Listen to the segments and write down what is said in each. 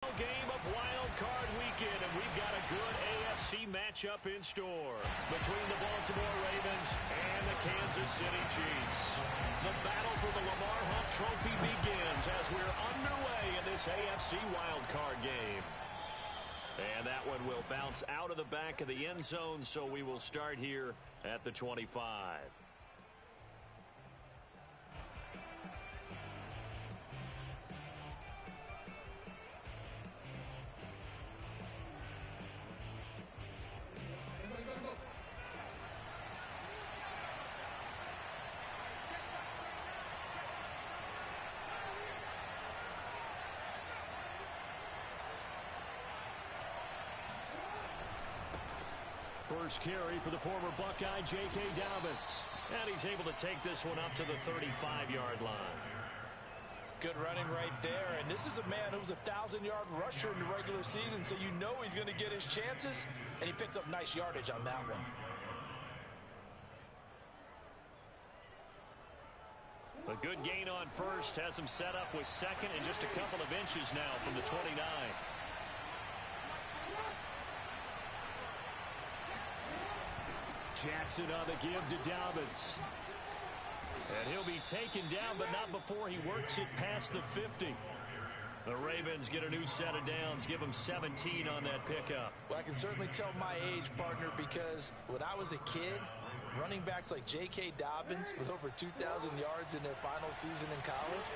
Game of Wild Card Weekend, and we've got a good AFC matchup in store between the Baltimore Ravens and the Kansas City Chiefs. The battle for the Lamar Hunt Trophy begins as we're underway in this AFC Wild Card game. And that one will bounce out of the back of the end zone, so we will start here at the 25. First carry for the former Buckeye, J.K. Dobbins. And he's able to take this one up to the 35-yard line. Good running right there. And this is a man who was a 1,000-yard rusher in the regular season, so you know he's going to get his chances. And he picks up nice yardage on that one. A good gain on first has him set up with second and just a couple of inches now from the 29. Jackson on the give to Dobbins. And he'll be taken down, but not before he works it past the 50. The Ravens get a new set of downs, give him 17 on that pickup. Well, I can certainly tell my age, partner, because when I was a kid, running backs like J.K. Dobbins with over 2,000 yards in their final season in college,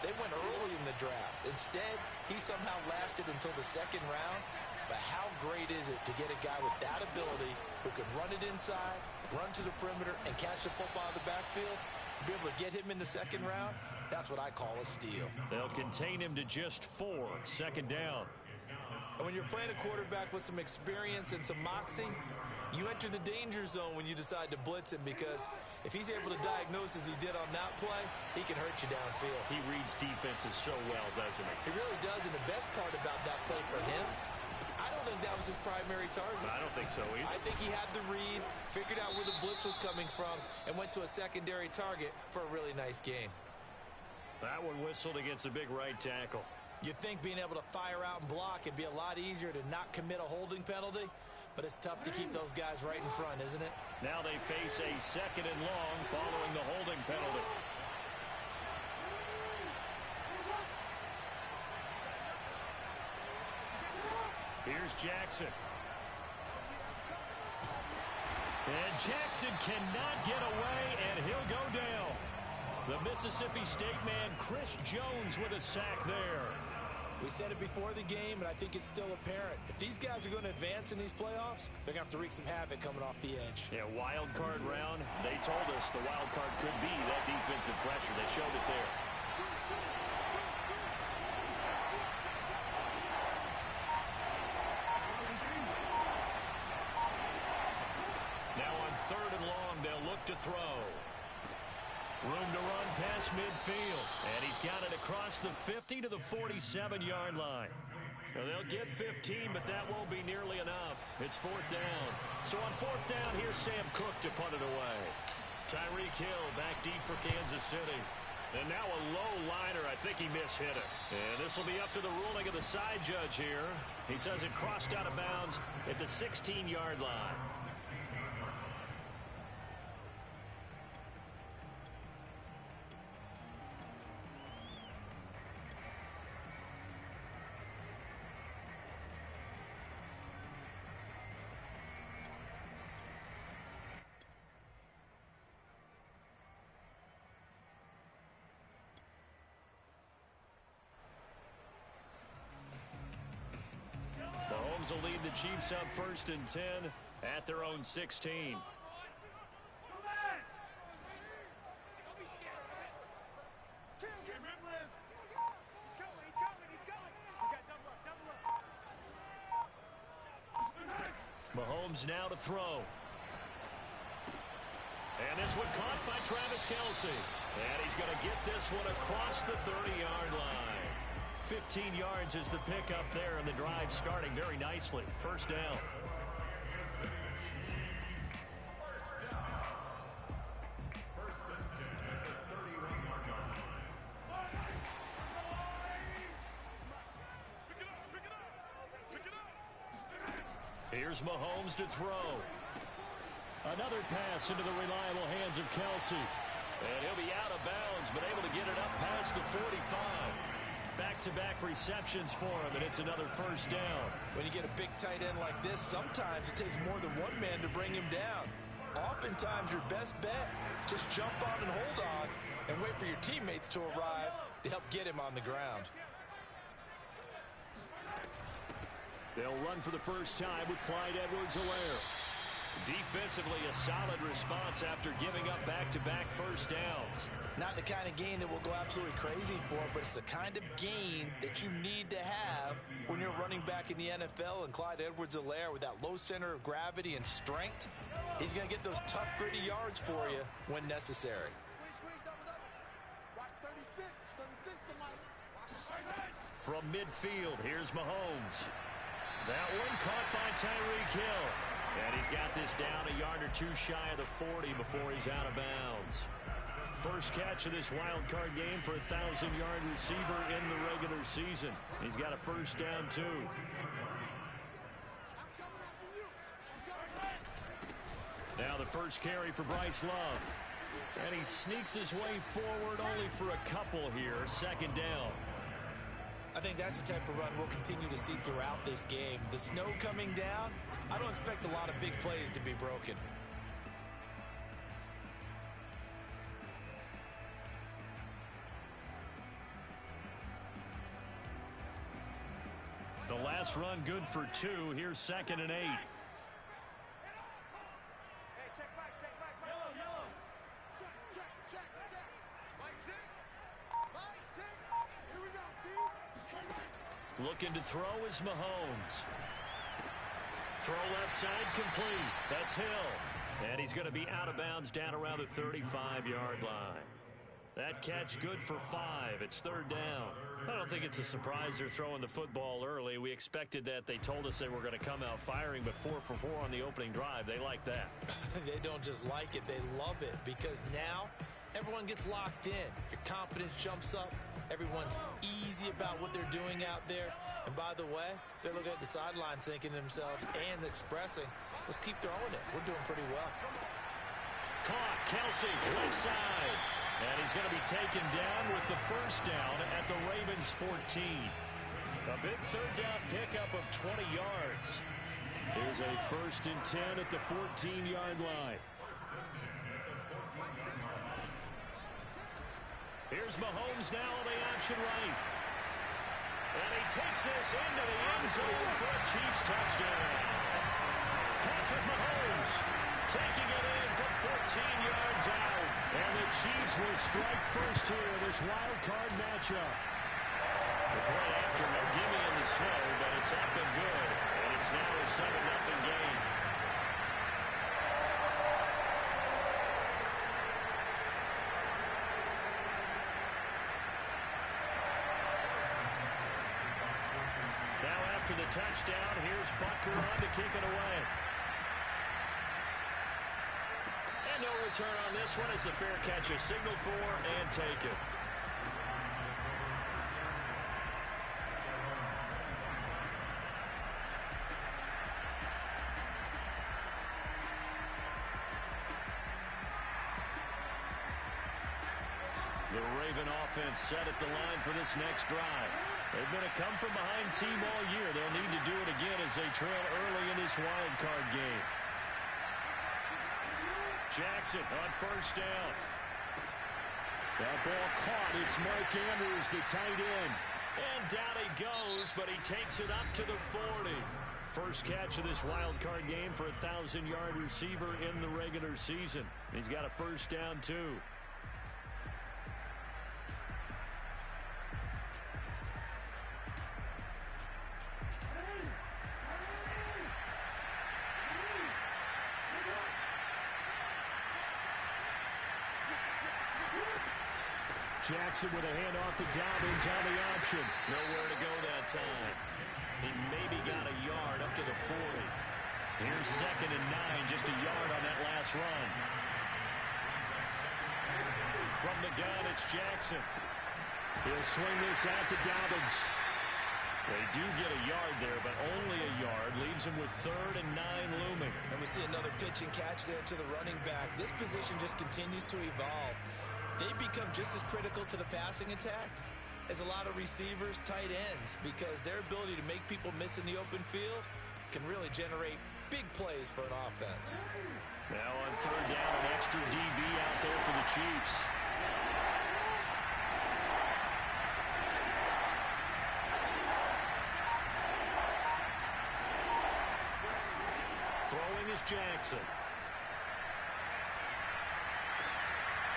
they went early in the draft. Instead, he somehow lasted until the second round. But how great is it to get a guy with that ability who can run it inside, run to the perimeter, and catch the football in the backfield? Be able to get him in the second round, that's what I call a steal. They'll contain him to just 4, second down. And when you're playing a quarterback with some experience and some moxie, you enter the danger zone when you decide to blitz him, because if he's able to diagnose as he did on that play, he can hurt you downfield. He reads defenses so well, doesn't he? He really does, and the best part about that play for him, I don't think that was his primary target. I don't think so either. I think he had the read, figured out where the blitz was coming from, and went to a secondary target for a really nice gain. That one whistled against a big right tackle. You'd think being able to fire out and block it'd be a lot easier to not commit a holding penalty, but it's tough to keep those guys right in front, isn't it? Now they face a second and long following the holding penalty. Here's Jackson. And Jackson cannot get away, and he'll go down. The Mississippi State man, Chris Jones, with a sack there. We said it before the game, and I think it's still apparent. If these guys are going to advance in these playoffs, they're going to have to wreak some havoc coming off the edge. Yeah, wild card round. They told us the wild card could be that defensive pressure. They showed it there. Third and long, they'll look to throw. Room to run past midfield. And he's got it across the 50 to the 47-yard line. Now they'll get 15, but that won't be nearly enough. It's fourth down. So on fourth down, here's Sam Cook to punt it away. Tyreek Hill back deep for Kansas City. And now a low liner. I think he mishit it. And this will be up to the ruling of the side judge here. He says it crossed out of bounds at the 16-yard line. Mahomes will lead the Chiefs up first and 10 at their own 16. Mahomes now to throw. And this one caught by Travis Kelce. And he's going to get this one across the 30-yard line. 15 yards is the pickup there, and the drive starting very nicely. First down. First and 10 at the 31-yard line. Here's Mahomes to throw. Another pass into the reliable hands of Kelsey. And he'll be out of bounds, but able to get it up past the 45. Back-to-back receptions for him, and it's another first down. When you get a big tight end like this, sometimes it takes more than one man to bring him down. Oftentimes, your best bet, just jump on and hold on and wait for your teammates to arrive to help get him on the ground. They'll run for the first time with Clyde Edwards-Helaire. Defensively, a solid response after giving up back-to-back first downs. Not the kind of gain that will go absolutely crazy for, but it's the kind of gain that you need to have when you're running back in the NFL. And Clyde Edwards-Helaire, with that low center of gravity and strength, he's going to get those tough, gritty yards for you when necessary. From midfield, here's Mahomes. That one caught by Tyreek Hill. And he's got this down a yard or two shy of the 40 before he's out of bounds. First catch of this wild card game for a 1,000-yard receiver in the regular season. He's got a first down, too. Now the first carry for Bryce Love. And he sneaks his way forward only for a couple here. Second down. I think that's the type of run we'll continue to see throughout this game. The snow coming down, I don't expect a lot of big plays to be broken. The last run good for 2. Here's 2nd and 8. Looking to throw is Mahomes. Throw left side complete. That's Hill. And he's going to be out of bounds down around the 35-yard line. That catch good for 5. It's 3rd down. I don't think it's a surprise they're throwing the football early. We expected that. They told us they were going to come out firing, but 4 for 4 on the opening drive. They like that. They don't just like it. They love it, because now everyone gets locked in. Your confidence jumps up. Everyone's easy about what they're doing out there. And by the way, they're looking at the sideline thinking to themselves and expressing, let's keep throwing it. We're doing pretty well. Caught. Kelsey, left side. And he's going to be taken down with the first down at the Ravens' 14. A big 3rd down pickup of 20 yards. Here's a 1st and 10 at the 14-yard line. Here's Mahomes now on the option right. And he takes this into the end zone for a Chiefs touchdown. Patrick Mahomes taking it in from 14 yards out. And the Chiefs will strike first here in this wild card matchup. The play after no gimme in the snow, but it's up and good. And it's now a 7-0 game. After the touchdown, here's Butker on to kick it away. And no return on this one. It's a fair catch, a signal for, and take it. The Raven offense set at the line for this next drive. They've been a come-from-behind team all year. They'll need to do it again as they trail early in this wild card game. Jackson on first down. That ball caught. It's Mark Andrews, the tight end. And down he goes, but he takes it up to the 40. First catch of this wild card game for a 1,000-yard receiver in the regular season. He's got a first down, too. Jackson with a handoff to Dobbins on the option. Nowhere to go that time. He maybe got a yard up to the 40. Here's 2nd and 9, just a yard on that last run. From the gun, it's Jackson. He'll swing this out to Dobbins. They do get a yard there, but only a yard. Leaves him with 3rd and 9 looming. And we see another pitch and catch there to the running back. This position just continues to evolve. They become just as critical to the passing attack as a lot of receivers, tight ends, because their ability to make people miss in the open field can really generate big plays for an offense. Now on 3rd down, an extra DB out there for the Chiefs. Throwing is Jackson.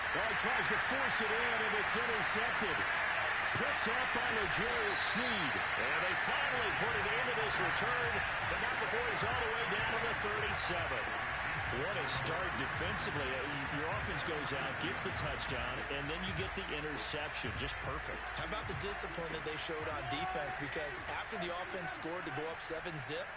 Well, he tries to force it in, and it's intercepted. Picked up by L'Jarius Sneed. And they finally put it into this return, but not before he's all the way down to the 37. What a start defensively. Your offense goes out, gets the touchdown, and then you get the interception. Just perfect. How about the discipline that they showed on defense? Because after the offense scored to go up 7-zip,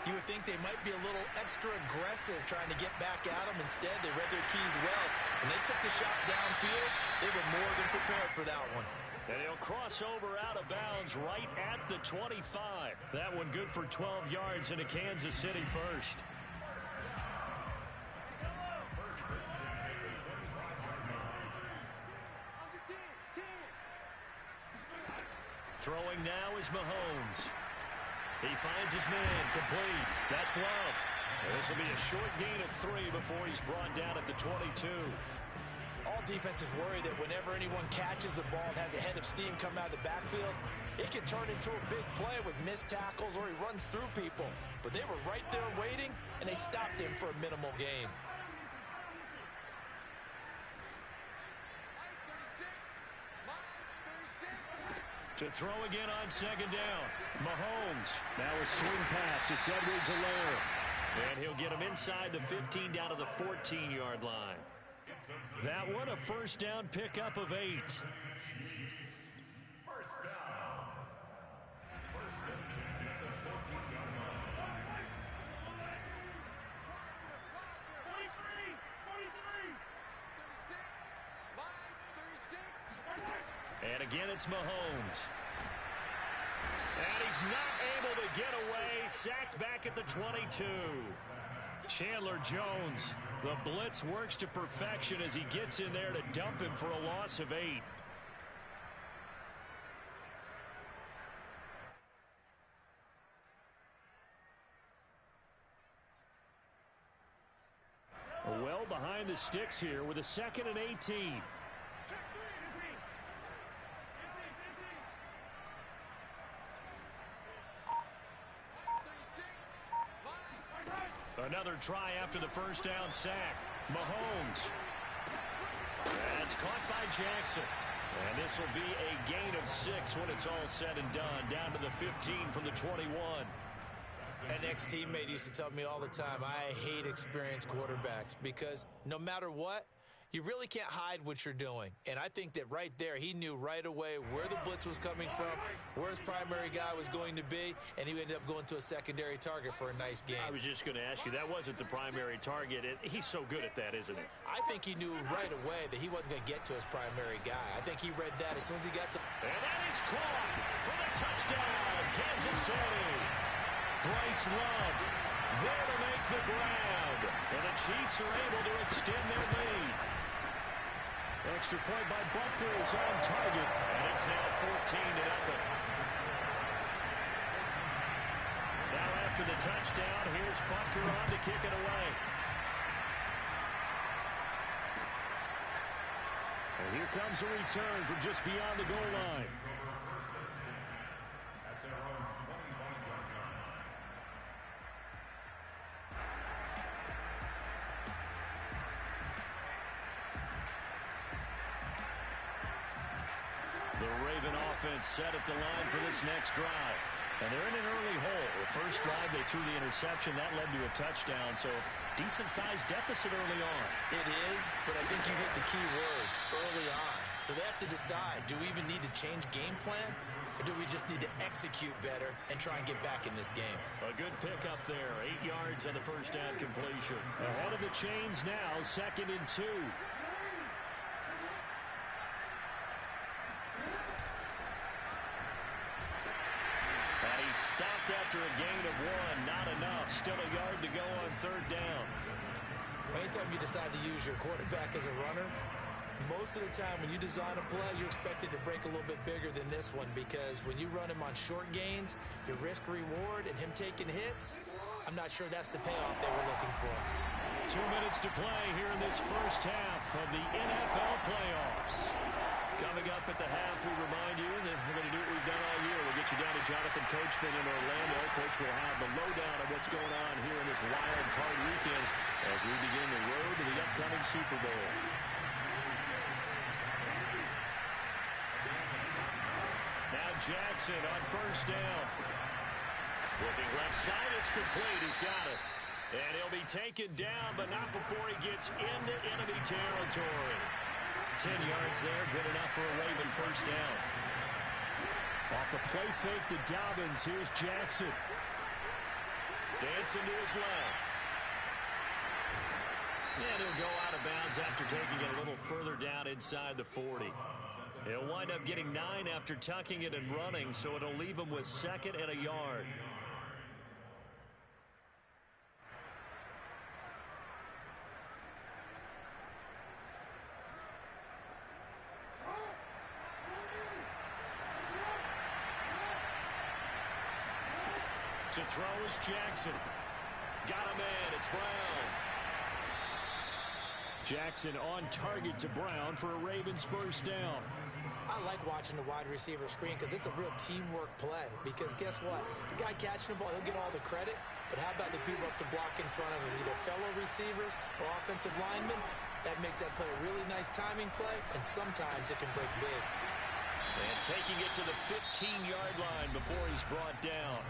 you would think they might be a little extra aggressive trying to get back at them. Instead, they read their keys well. When they took the shot downfield, they were more than prepared for that one. And he'll cross over out of bounds right at the 25. That one good for 12 yards into Kansas City first. Throwing now is Mahomes. He finds his man, complete. That's Love. This will be a short gain of 3 before he's brought down at the 22. All defenses worry that whenever anyone catches the ball and has a head of steam come out of the backfield, it can turn into a big play with missed tackles or he runs through people. But they were right there waiting, and they stopped him for a minimal gain. To throw again on 2nd down. Mahomes. Now a swing pass. It's Edwards-Helaire. And he'll get him inside the 15 down to the 14-yard line. That one a first down pickup of 8. First down. First and 10 at the 14-yard line. 43, 36. And again, it's Mahomes. And he's not able to get away. Sacked back at the 22. Chandler Jones. The blitz works to perfection as he gets in there to dump him for a loss of 8. Well behind the sticks here with a 2nd and 18. Another try after the first down sack. Mahomes. That's caught by Jackson. And this will be a gain of 6 when it's all said and done. Down to the 15 from the 21. An ex-teammate used to tell me all the time, I hate experienced quarterbacks because no matter what, you really can't hide what you're doing. And I think that right there, he knew right away where the blitz was coming from, where his primary guy was going to be, and he ended up going to a secondary target for a nice game. I was just going to ask you, that wasn't the primary target. He's so good at that, isn't he? I think he knew right away that he wasn't going to get to his primary guy. I think he read that as soon as he got to... And that is caught for the touchdown, Kansas City. Bryce Love there to make the grab. And the Chiefs are able to extend their lead. Extra point by Butker is on target, and it's now 14-0. Now after the touchdown, here's Butker on to kick it away. And here comes a return from just beyond the goal line. Set at the line for this next drive. And they're in an early hole. The first drive, they threw the interception. That led to a touchdown. So decent-sized deficit early on. It is, but I think you hit the key words early on. So they have to decide, do we even need to change game plan? Or do we just need to execute better and try and get back in this game? A good pickup there. 8 yards on the first down completion. Ahead of the chains now, 2nd and 2. anytime you decide to use your quarterback as a runner, most of the time when you design a play, you're expected to break a little bit bigger than this one, because when you run him on short gains, your risk-reward and him taking hits, I'm not sure that's the payoff they were looking for. 2 minutes to play here in this first half of the NFL playoffs. Coming up at the half, we remind you that we're going to do what we've done all year. We'll get you down to Jonathan Coachman in Orlando. Coach will have the lowdown of what's going on here in this wild card weekend as we begin the road to the upcoming Super Bowl. Now Jackson on first down. Looking left side, it's complete. He's got it. And he'll be taken down, but not before he gets into enemy territory. 10 yards there, good enough for a Raven first down. Off the play fake to Dobbins, here's Jackson. Dancing to his left. And he'll go out of bounds after taking it a little further down inside the 40. He'll wind up getting 9 after tucking it and running, so it'll leave him with 2nd and a yard. To throw is Jackson. Got a man. It's Brown. Jackson on target to Brown for a Ravens first down. I like watching the wide receiver screen because it's a real teamwork play. Because guess what? The guy catching the ball, he'll get all the credit. But how about the people up to block in front of him? Either fellow receivers or offensive linemen. That makes that play a really nice timing play. And sometimes it can break big. And taking it to the 15-yard line before he's brought down.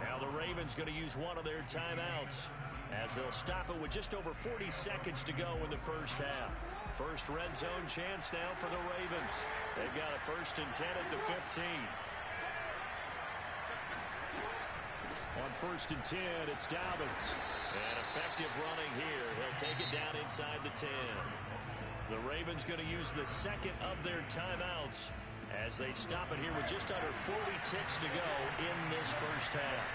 Now the Ravens going to use one of their timeouts as they'll stop it with just over 40 seconds to go in the first half. First red zone chance now for the Ravens. They've got a 1st and 10 at the 15. On 1st and 10, it's Dobbins. And effective running here. He'll take it down inside the 10. The Ravens going to use the 2nd of their timeouts as they stop it here with just under 40 ticks to go in this first half.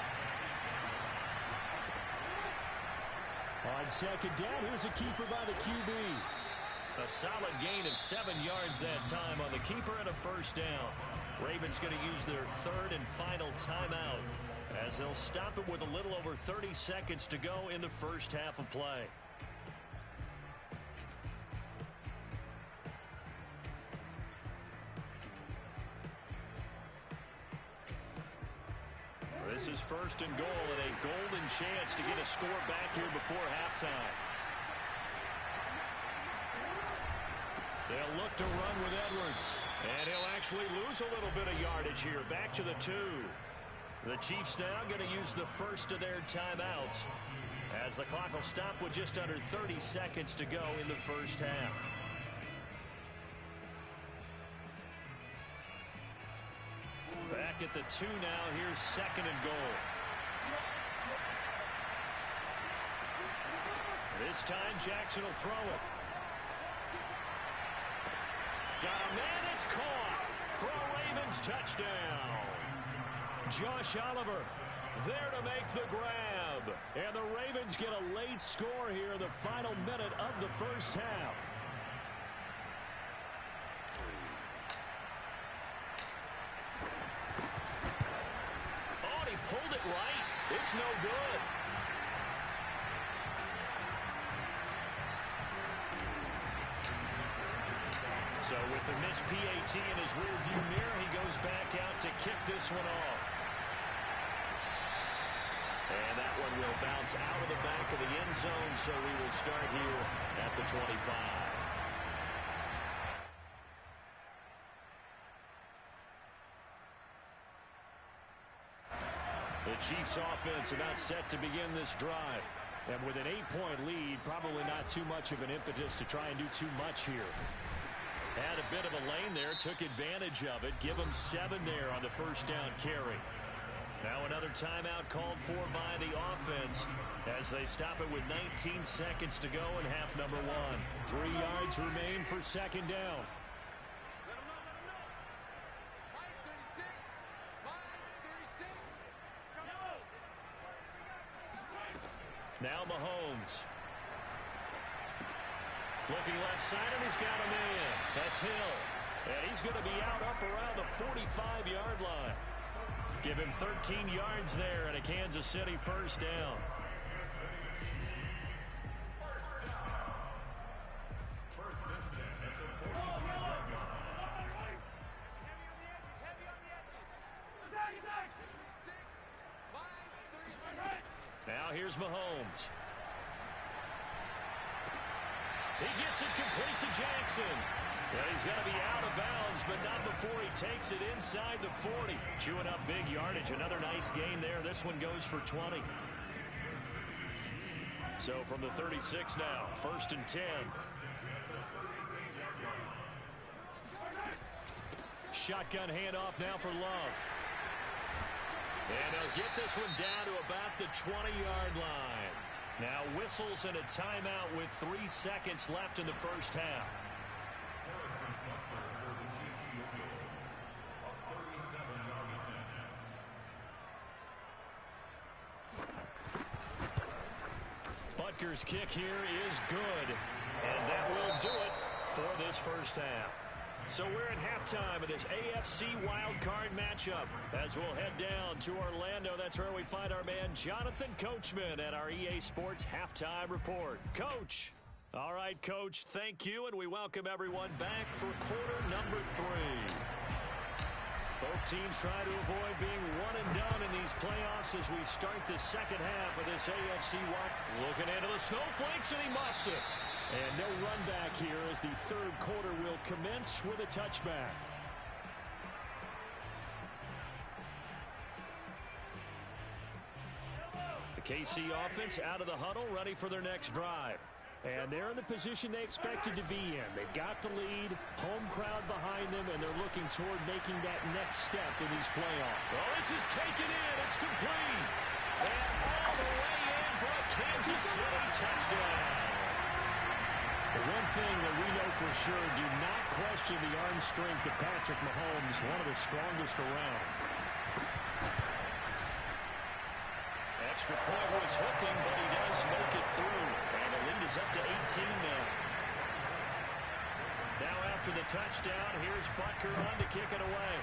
On 2nd down, here's a keeper by the QB. A solid gain of 7 yards that time on the keeper and a first down. Ravens going to use their 3rd and final timeout as they'll stop it with a little over 30 seconds to go in the first half of play. This is 1st and goal and a golden chance to get a score back here before halftime. They'll look to run with Edwards. And he'll actually lose a little bit of yardage here. Back to the 2. The Chiefs now going to use the 1st of their timeouts as the clock will stop with just under 30 seconds to go in the first half. Back at the 2 now. Here's 2nd and goal. This time Jackson will throw it. Got a man. It's caught for a Ravens touchdown. Josh Oliver there to make the grab. And the Ravens get a late score here in the final minute of the first half. Pulled it right. It's no good. So with the missed PAT in his rearview mirror, he goes back out to kick this one off. And that one will bounce out of the back of the end zone, so we will start here at the 25. The Chiefs offense about set to begin this drive. And with an 8-point lead, probably not too much of an impetus to try and do too much here. Had a bit of a lane there, took advantage of it. Give them 7 there on the first down carry. Now another timeout called for by the offense as they stop it with 19 seconds to go in half number 1. 3 yards remain for 2nd down. Now Mahomes. Looking left side, and he's got him in. That's Hill. And he's going to be out up around the 45-yard line. Give him 13 yards there and a Kansas City first down. Now here's Mahomes. He gets it complete to Jackson. Yeah, he's got to be out of bounds, but not before he takes it inside the 40. Chewing up big yardage. Another nice gain there. This one goes for 20. So from the 36 now, 1st and 10. Shotgun handoff now for Love. And they'll get this one down to about the 20-yard line. Now whistles and a timeout with 3 seconds left in the first half. Butker's kick here is good. And that will do it for this first half. So we're at halftime of this AFC wildcard matchup as we'll head down to Orlando. That's where we find our man Jonathan Coachman at our EA Sports Halftime Report. Coach. All right, Coach, thank you, and we welcome everyone back for quarter number 3. Both teams try to avoid being one and done in these playoffs as we start the second half of this AFC wild. Looking into the snowflakes, and he muffs it. And no run back here as the third quarter will commence with a touchback. The KC offense out of the huddle, ready for their next drive. And they're in the position they expected to be in. They've got the lead, home crowd behind them, and they're looking toward making that next step in these playoffs. Oh, this is taken in. It's complete. And all the way in for a Kansas City touchdown. The one thing that we know for sure, do not question the arm strength of Patrick Mahomes, one of the strongest around. Extra point was hooking, but he does make it through. And the lead is up to 18 now. Now after the touchdown, here's Butker on to kick it away.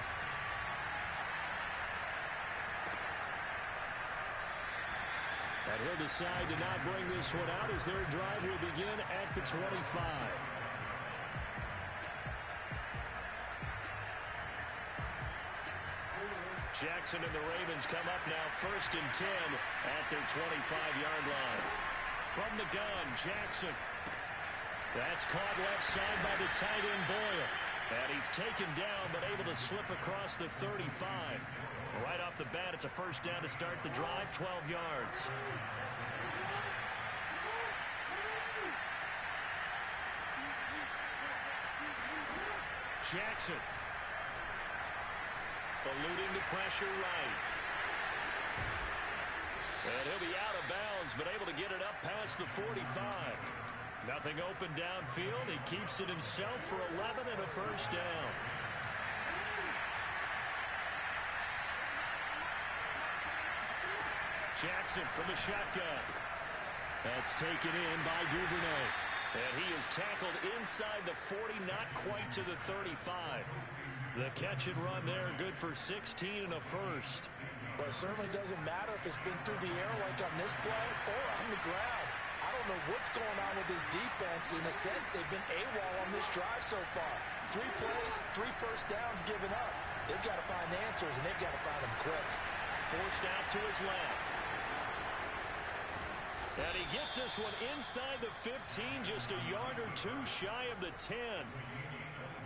And he'll decide to not bring this one out as their drive will begin at the 25. Jackson and the Ravens come up now 1st and 10 at their 25-yard line. From the gun, Jackson. That's caught left side by the tight end Boyle. And he's taken down but able to slip across the 35. Right off the bat, it's a first down to start the drive, 12 yards. Jackson. Eluding the pressure right. And he'll be out of bounds, but able to get it up past the 45. Nothing open downfield. He keeps it himself for 11 and a first down. Jackson from the shotgun. That's taken in by Duvernay. And he is tackled inside the 40, not quite to the 35. The catch and run there, good for 16 and a first. Well, it certainly doesn't matter if it's been through the air like on this play or on the ground. I don't know what's going on with this defense. In a sense, they've been AWOL on this drive so far. 3 plays, 3 first downs given up. They've got to find answers, and they've got to find them quick. Forced out to his left. And he gets this one inside the 15, just a yard or 2 shy of the 10.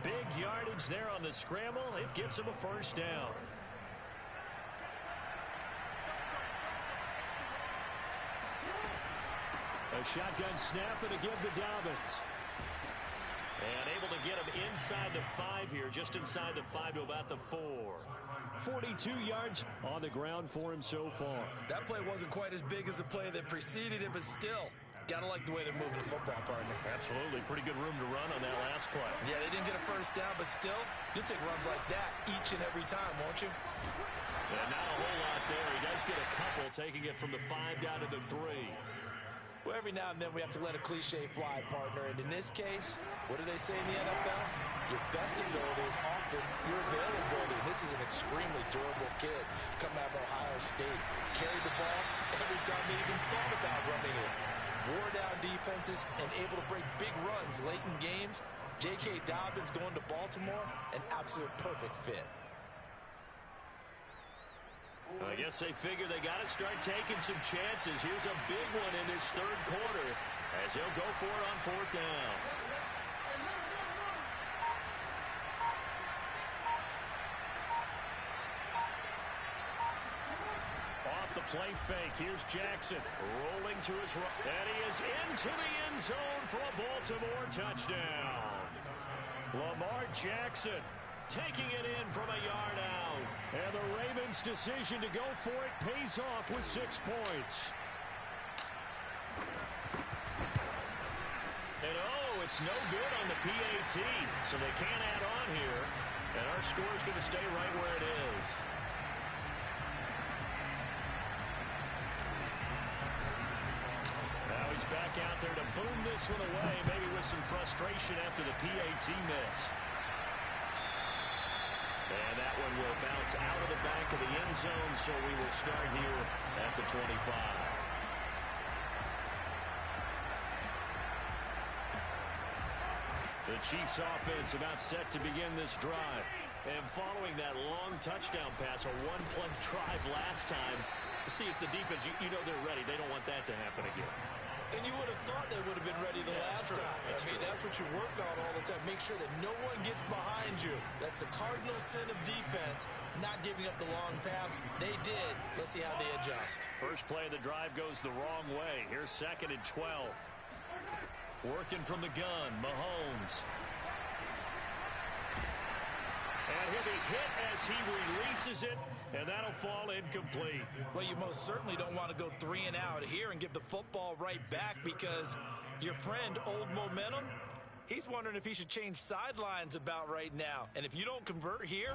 Big yardage there on the scramble. It gets him a first down. A shotgun snap and a give to Dobbins. And able to get him inside the 5 here, just inside the 5 to about the 4. 42 yards on the ground for him so far. That play wasn't quite as big as the play that preceded it, but still, gotta like the way they're moving the football, partner. Absolutely. Pretty good room to run on that last play. Yeah, they didn't get a first down, but still, you'll take runs like that each and every time, won't you? Yeah, not a whole lot there. He does get a couple, taking it from the 5 down to the 3. Well, every now and then we have to let a cliche fly, partner. And in this case, what do they say in the NFL? Your best ability is often your availability. And this is an extremely durable kid coming out of Ohio State. Carried the ball every time they even thought about running it. Wore down defenses and able to break big runs late in games. J.K. Dobbins going to Baltimore, an absolute perfect fit. I guess they figure they got to start taking some chances. Here's a big one in this third quarter as he'll go for it on fourth down. Off the play fake. Here's Jackson rolling to his right. And he is into the end zone for a Baltimore touchdown. Lamar Jackson taking it in from a yard out. And the Ravens' decision to go for it pays off with 6 points. And oh, it's no good on the PAT. So they can't add on here. And our score is going to stay right where it is. Now he's back out there to boom this one away, maybe with some frustration after the PAT miss. And that one will bounce out of the back of the end zone, so we will start here at the 25. The Chiefs offense about set to begin this drive. And following that long touchdown pass, a one-play drive last time, see if the defense, you know they're ready. They don't want that to happen again. And you would have thought they would have been ready the last time. That's what you work on all the time. Make sure that no one gets behind you. That's the cardinal sin of defense, not giving up the long pass. They did. Let's see how they adjust. First play of the drive goes the wrong way. Here's 2nd and 12. Working from the gun, Mahomes. And he'll be hit as he releases it, and that'll fall incomplete. Well, you most certainly don't want to go 3 and out here and give the football right back because your friend, Old Momentum, he's wondering if he should change sidelines about right now. And if you don't convert here,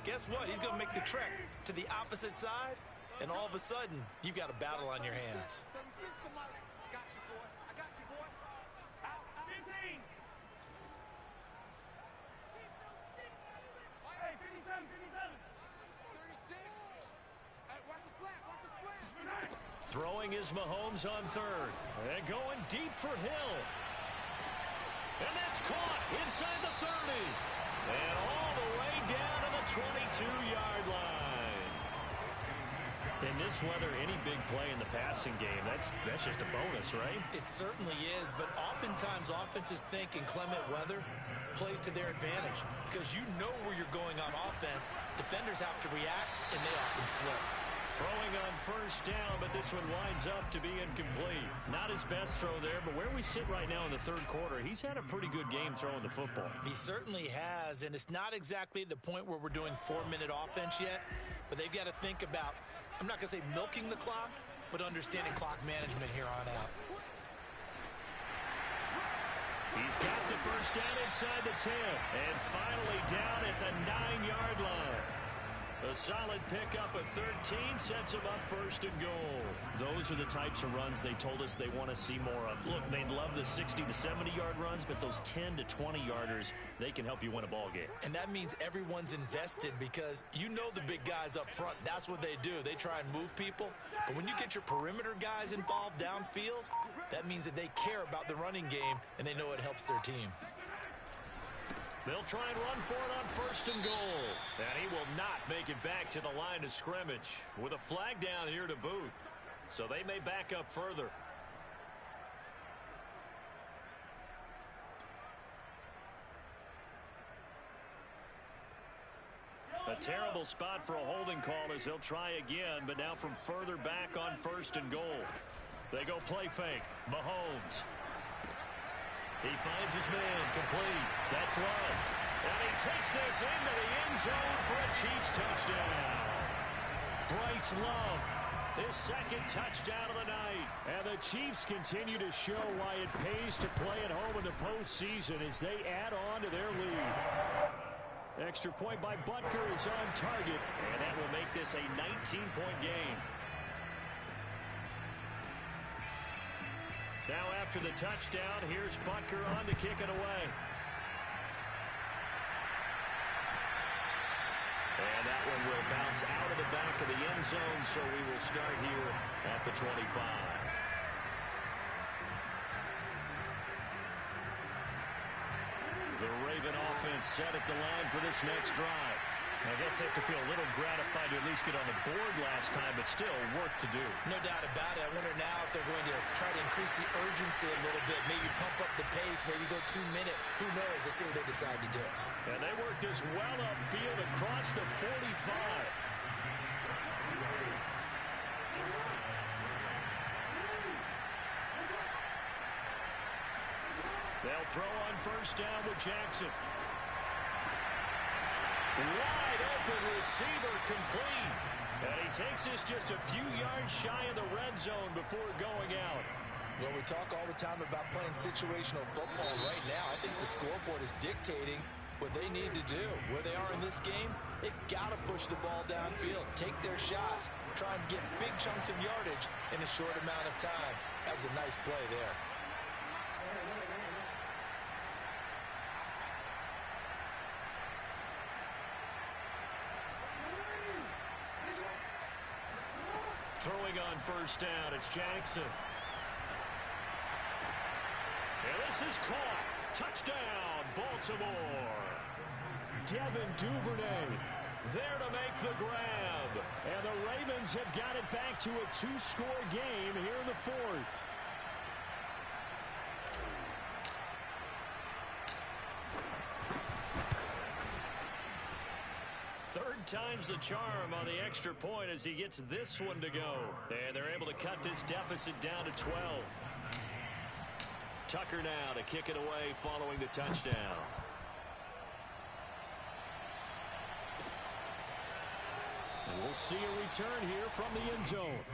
guess what? He's going to make the trek to the opposite side, and all of a sudden, you've got a battle on your hands. Throwing is Mahomes on 3rd. And going deep for Hill. And that's caught inside the 30. And all the way down to the 22-yard line. In this weather, any big play in the passing game, that's just a bonus, right? It certainly is, but oftentimes offenses think inclement weather plays to their advantage because you know where you're going on offense. Defenders have to react, and they often slip. Throwing on first down, but this one winds up to be incomplete. Not his best throw there, but where we sit right now in the third quarter, he's had a pretty good game throwing the football. He certainly has, and it's not exactly the point where we're doing 4-minute offense yet, but they've got to think about, I'm not going to say milking the clock, but understanding clock management here on out. He's got the first down inside the 10, and finally down at the 9-yard line. A solid pickup of 13 sets him up 1st and goal. Those are the types of runs they told us they want to see more of. Look, they'd love the 60 to 70-yard runs, but those 10 to 20-yarders, they can help you win a ball game. And that means everyone's invested because you know the big guys up front. That's what they do. They try and move people. But when you get your perimeter guys involved downfield, that means that they care about the running game and they know it helps their team. They'll try and run for it on 1st and goal. And he will not make it back to the line of scrimmage with a flag down here to boot. So they may back up further. A terrible spot for a holding call as they'll try again, but now from further back on 1st and goal. They go play fake. Mahomes. He finds his man, complete. That's Love. And he takes this into the end zone for a Chiefs touchdown. Bryce Love, his 2nd touchdown of the night. And the Chiefs continue to show why it pays to play at home in the postseason as they add on to their lead. Extra point by Butker is on target, and that will make this a 19-point game. Now after the touchdown, here's Butker on to kick it away. And that one will bounce out of the back of the end zone, so we will start here at the 25. The Raven offense set at the line for this next drive. I guess they have to feel a little gratified to at least get on the board last time, but still work to do. No doubt about it. I wonder now if they're going to try to increase the urgency a little bit, maybe pump up the pace, maybe go 2 minute. Who knows? Let's see what they decide to do. And they work this well upfield across the 45. They'll throw on first down with Jackson. Wide open receiver complete. And he takes this just a few yards shy of the red zone before going out. Well, we talk all the time about playing situational football. Right now, I think the scoreboard is dictating what they need to do. Where they are in this game, they've got to push the ball downfield, take their shots, try and get big chunks of yardage in a short amount of time. That was a nice play there. Throwing on first down, it's Jackson. And this is caught. Touchdown, Baltimore. Devin Duvernay there to make the grab. And the Ravens have got it back to a 2-score game here in the fourth. Third time's the charm on the extra point as he gets this one to go. And they're able to cut this deficit down to 12. Tucker now to kick it away following the touchdown. And we'll see a return here from the end zone.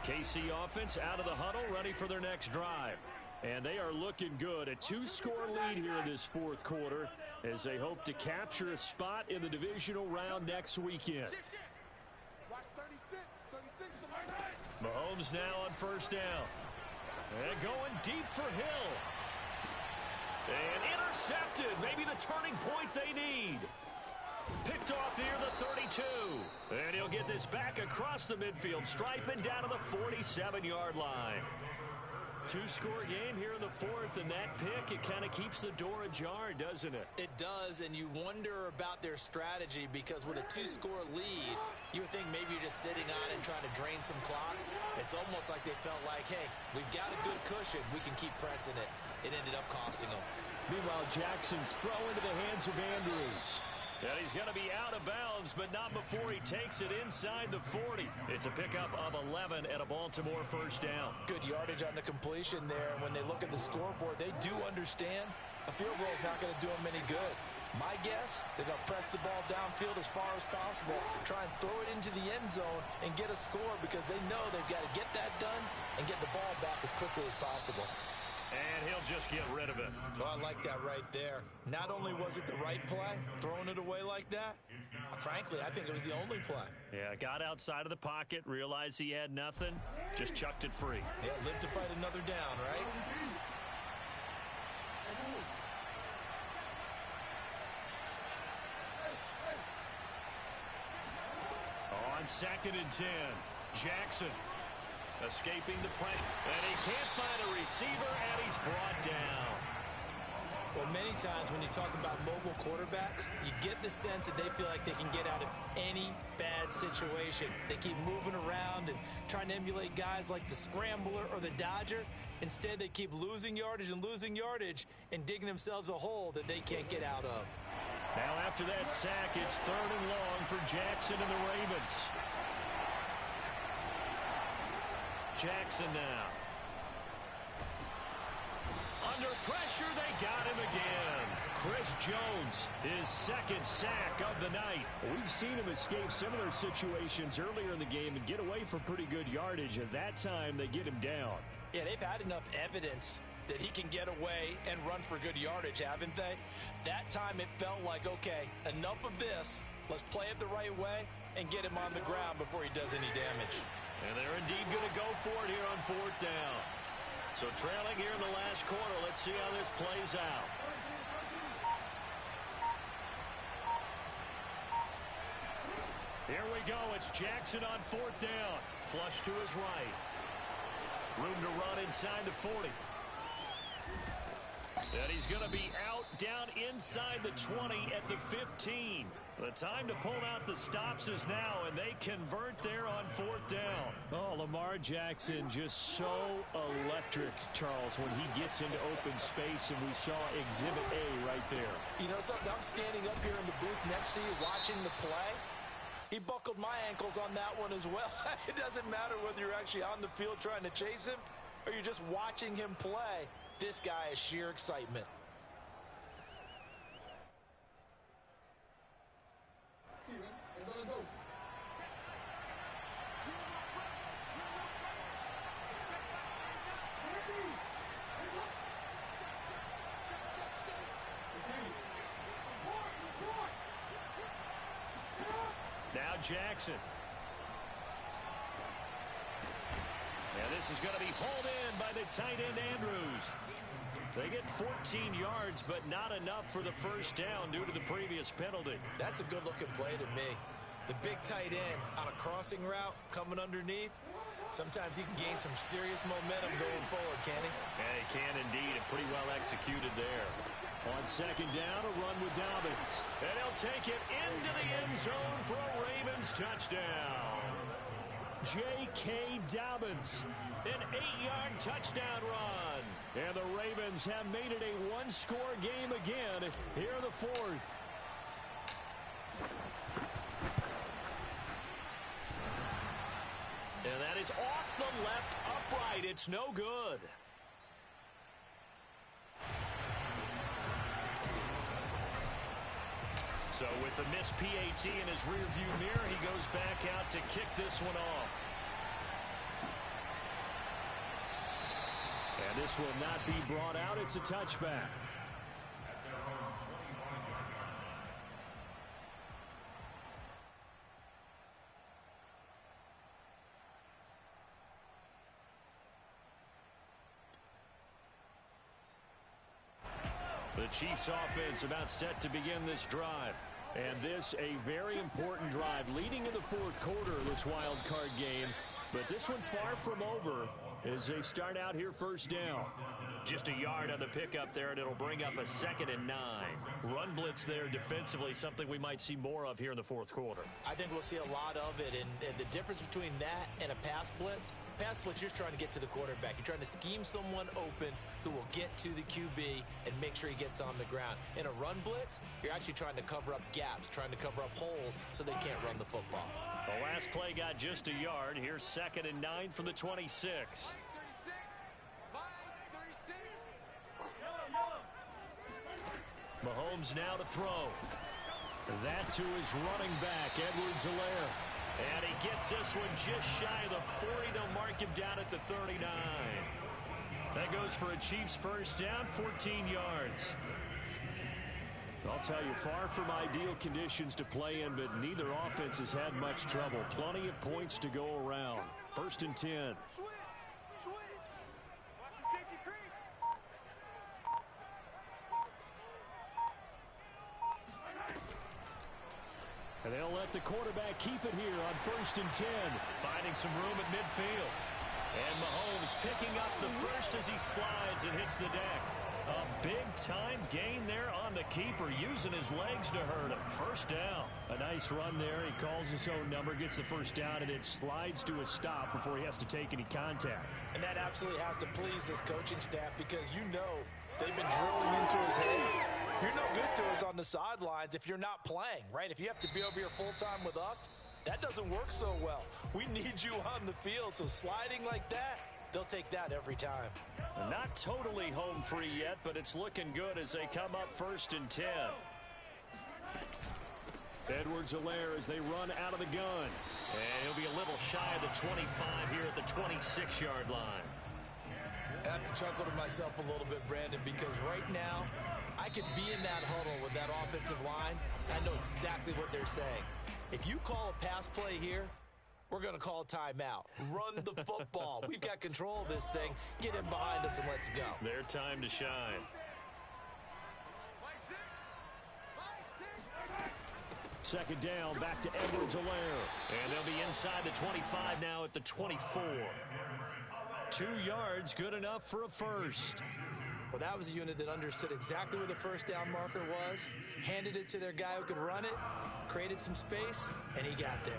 KC offense out of the huddle, ready for their next drive. And they are looking good. A 2-score lead here in this fourth quarter as they hope to capture a spot in the divisional round next weekend. Mahomes now on first down. And going deep for Hill. And intercepted. Maybe the turning point they need. Picked off near the 32. And he'll get this back across the midfield stripe and down to the 47-yard line. 2-score game here in the fourth, and that pick, it kind of keeps the door ajar, doesn't it? It does, and you wonder about their strategy because with a 2-score lead, you would think maybe you're just sitting on it and trying to drain some clock. It's almost like they felt like, hey, we've got a good cushion. We can keep pressing it. It ended up costing them. Meanwhile, Jackson's throw into the hands of Andrews. And he's going to be out of bounds, but not before he takes it inside the 40. It's a pickup of 11 and a Baltimore first down. Good yardage on the completion there. And when they look at the scoreboard, they do understand a field goal is not going to do them any good. My guess, they're going to press the ball downfield as far as possible, try and throw it into the end zone and get a score because they know they've got to get that done and get the ball back as quickly as possible. And he'll just get rid of it. Well, I like that right there. Not only was it the right play, throwing it away like that, frankly, I think it was the only play. Yeah, got outside of the pocket, realized he had nothing, just chucked it free. Yeah, live to fight another down, right? On 2nd and 10, Jackson. Escaping the pressure, and he can't find a receiver, and he's brought down. Well, many times when you talk about mobile quarterbacks, you get the sense that they feel like they can get out of any bad situation. They keep moving around and trying to emulate guys like the Scrambler or the Dodger. Instead, they keep losing yardage and digging themselves a hole that they can't get out of. Now, after that sack, it's 3rd and long for Jackson and the Ravens. Jackson now. Under pressure, they got him again. Chris Jones, his second sack of the night. We've seen him escape similar situations earlier in the game and get away for pretty good yardage. At that time, they get him down. Yeah, they've had enough evidence that he can get away and run for good yardage, haven't they? That time it felt like, okay, enough of this. Let's play it the right way and get him on the ground before he does any damage. And they're indeed going to go for it here on fourth down. So trailing here in the last quarter, let's see how this plays out. Here we go. It's Jackson on fourth down. Flush to his right. Room to run inside the 40. And he's going to be out down inside the 20 at the 15. The time to pull out the stops is now, and they convert there on fourth down. Oh, Lamar Jackson just so electric, Charles, when he gets into open space, and we saw Exhibit A right there. You know something? I'm standing up here in the booth next to you watching the play. He buckled my ankles on that one as well. It doesn't matter whether you're actually on the field trying to chase him or you're just watching him play. This guy is sheer excitement. Now Jackson. And this is going to be hauled in by the tight end Andrews. They get 14 yards, but not enough for the first down due to the previous penalty. That's a good-looking play to me. The big tight end on a crossing route coming underneath. Sometimes he can gain some serious momentum going forward, can he? Yeah, he can indeed, and pretty well executed there. On second down, a run with Dobbins. And he'll take it into the end zone for a Ravens touchdown. J.K. Dobbins, an 8-yard touchdown run. And the Ravens have made it a one-score game again here in the fourth. And that is off the left upright. It's no good. So with the missed PAT in his rearview mirror, he goes back out to kick this one off. And this will not be brought out. It's a touchback. The Chiefs offense about set to begin this drive. And this a very important drive leading in the fourth quarter of this wild card game. But this one far from over as they start out here first down. Just a yard on the pickup there, and it'll bring up a 2nd and 9. Run blitz there defensively, something we might see more of here in the fourth quarter. I think we'll see a lot of it, and the difference between that and a pass blitz, you're just trying to get to the quarterback. You're trying to scheme someone open who will get to the QB and make sure he gets on the ground. In a run blitz, you're actually trying to cover up gaps, trying to cover up holes so they can't run the football. The last play got just a yard. Here's 2nd and 9 from the 26. Mahomes now to throw. That to his running back, Edwards-Helaire. And he gets this one just shy of the 40. They'll mark him down at the 39. That goes for a Chiefs first down, 14 yards. I'll tell you, far from ideal conditions to play in, but neither offense has had much trouble. Plenty of points to go around. 1st and 10. And they'll let the quarterback keep it here on 1st and 10. Finding some room at midfield. And Mahomes picking up the first as he slides and hits the deck. A big-time gain there on the keeper, using his legs to hurt him. First down. A nice run there. He calls his own number, gets the first down, and then slides to a stop before he has to take any contact. And that absolutely has to please this coaching staff, because you know they've been drilling into his head. You're no good to us on the sidelines if you're not playing, right? If you have to be over here full-time with us, that doesn't work so well. We need you on the field, so sliding like that, they'll take that every time. Not totally home free yet, but it's looking good as they come up 1st and 10. Edwards-Helaire as they run out of the gun. And he'll be a little shy of the 25 here at the 26-yard line. I have to chuckle to myself a little bit, Brandon, because right now I could be in that huddle with that offensive line, and I know exactly what they're saying. If you call a pass play here, we're going to call a timeout. Run the football. We've got control of this thing. Get in behind us and let's go. Their time to shine. Second down, back to Edwards-Helaire. And they'll be inside the 25 now at the 24. 2 yards, good enough for a first. Well, that was a unit that understood exactly where the first down marker was, handed it to their guy who could run it, created some space, and he got there.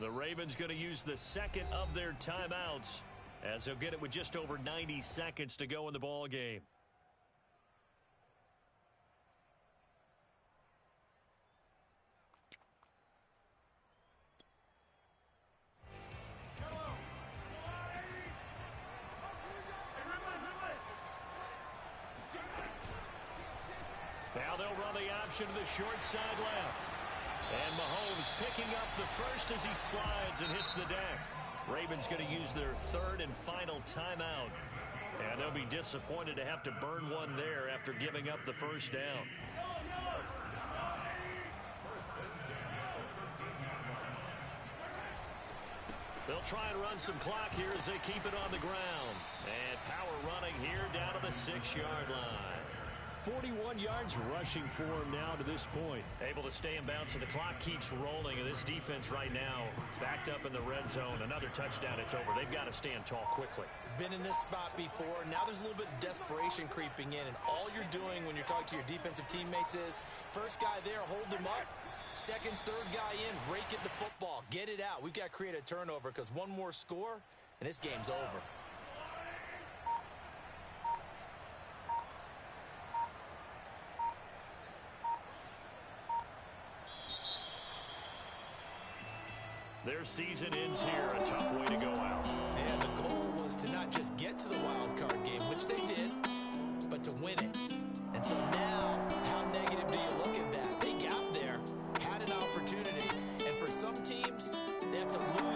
The Ravens going to use the second of their timeouts as they'll get it with just over 90 seconds to go in the ball game. Now they'll run the option to the short side left. And Mahomes picking up the first as he slides and hits the deck. Ravens going to use their 3rd and final timeout. And they'll be disappointed to have to burn one there after giving up the first down. They'll try and run some clock here as they keep it on the ground. And power running here down to the 6-yard line. 41 yards rushing for him now to this point. Able to stay in bounds, so the clock keeps rolling. And this defense right now backed up in the red zone. Another touchdown, it's over. They've got to stand tall quickly. Been in this spot before. Now there's a little bit of desperation creeping in. And all you're doing when you're talking to your defensive teammates is, first guy there, hold him up. Second, third guy in, rake at the football. Get it out. We've got to create a turnover because one more score, and this game's over. Their season ends here. A tough way to go out. And the goal was to not just get to the wild card game, which they did, but to win it. And so now, how negative do you look at